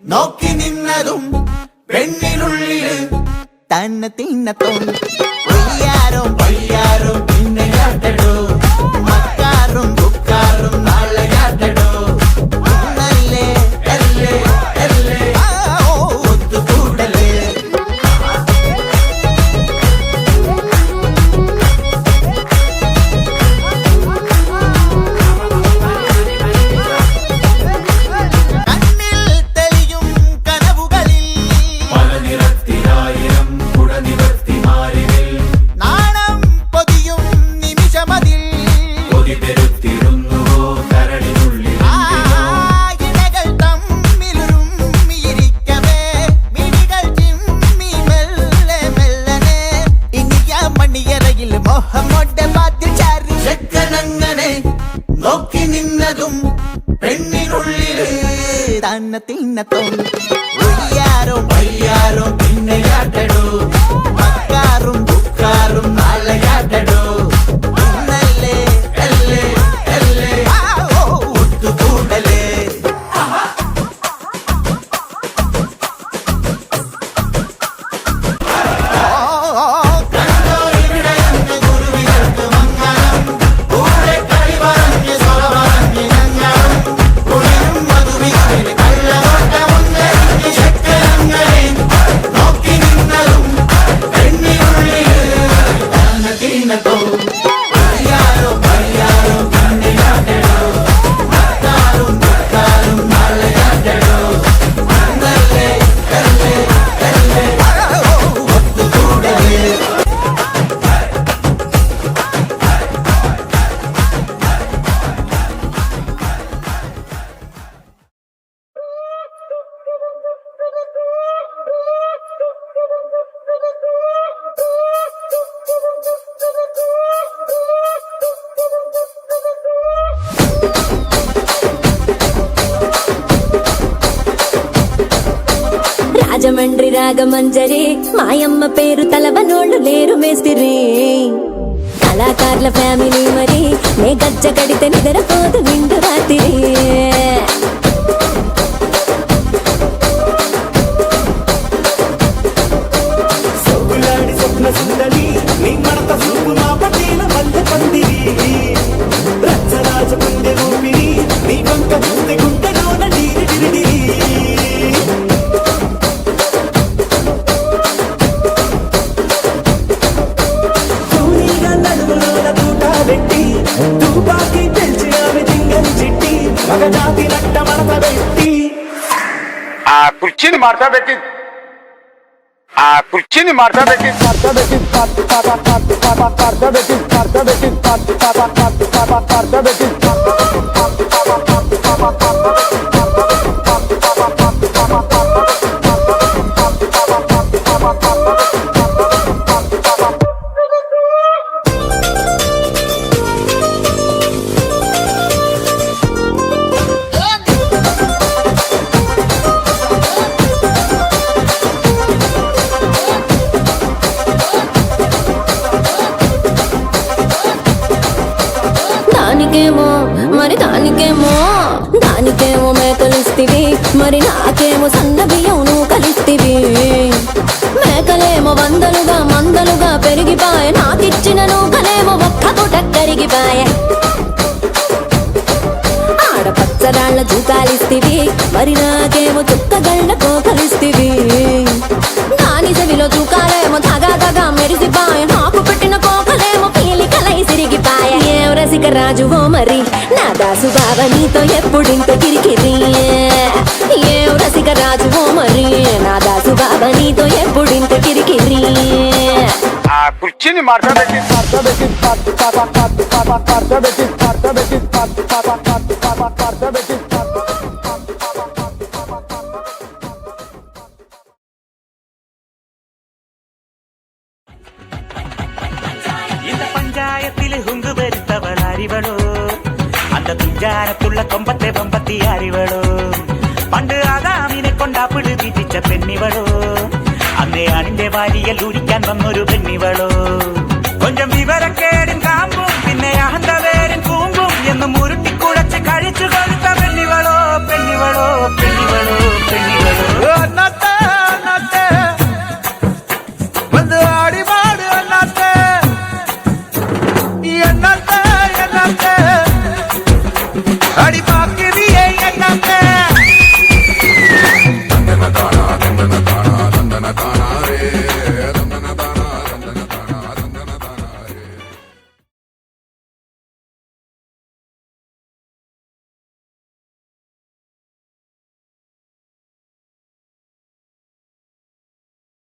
നോക്കി നിന്നതും പെണ്ണിനുള്ളില് തന്നെ തിന്നത്തും വയ്യാരും വയ്യാരും പിന്നെ കാട്ടടോ മക്കാറും ദുഃഖാറും നാളെ കാട്ടടോ നല്ലേ അല്ലേ അല്ലേ ഒത്തുകൂടലേ നോക്കി നിന്നതും പെണ്ണിനുള്ളില് തന്നെ തിന്നത്തും വയ്യാരോ വയ്യാരോ പിന്നെ കാട്ടടോ മക്കാറും ദുഃഖാറും നാളെ കാട്ടടോ നല്ലേ അല്ലേ അല്ലേ ഒത്തുകൂടലേ రాజమండ్రి రాగమంజరి మాయమ్మ పేరు తలవనోళ్ళు లేరు మేస్తిరి కళాకారుల ఫ్యామిలీ మరి నే గజ్జ కడితే నిద్రపోదు నిండు రాత్రి సొగులాడి స్వప్న సుందరి నీ మడత చూపు నా పటేల మల్లె పందిరి రచ్చరాజ గుండె ఊపిరి నీ వంక చూస్తే గుండెలోన నీరి డిరిడిరి తుపాకి పెంచి ఆమె దింగని చిట్టి మగజాతి నట్ట మడత పెట్టి ఆ కుర్చీని మార్తా పెట్టి దానికేమో మేకలిస్తివి మరి నాకేమో సన్న బియ్యం నువ్వు కలిస్తివి మేకలేమో వందలుగా మందలుగా పెరిగిపాయ నాకిచ్చిన నూకలేమో ఒక్క పూట కరిగిపాయ ఆడపచ్చరాళ్ల జూకాలిస్తివి మరి నాకేమో చుక్కగళ్ళ కోకలిస్తివి దాని చెవిలో జూకాలేమో తగా తగా మెరిసిపాయ నాకు పెట్టిన కోకలేమో పీలికలై సిరిగిపాయ ఏం రసిక రాజువో మరి నా దాసు బాబా నీతో ఎప్పుడింత కిరికిరి ఏం రసిక రాజువో మరి నా దాసు బాబా నీతో ఎప్పుడింత కిరికిరి ఆ కుర్చీని మార్తా పెట్టి இந்த பஞ்சாயத்தில் ஹுங்கு பெருத்தவள் அறிவளோ அந்த துஞ்சாரத்துள்ள கொம்பத்தை பொம்பத்தி அறிவளோ പണ്ട് ആദാമിനെ കൊണ്ടാപ്പിട് വീട്ടിച്ച പെണ്ണിവളോ അന്നേ അണിന്റെ വാരിയൽ ഊരിക്കാൻ വന്നൊരു പെണ്ണിവളോ കൊഞ്ചം വിവരക്കേടും കാമ്പും പിന്നെ അഹന്തവേരും കൂമ്പും എന്ന് മുരുട്ടിക്കുഴച്ച് കഴിച്ചു കൊടുത്ത പെണ്ണിവളോ പെണ്ണിവളോ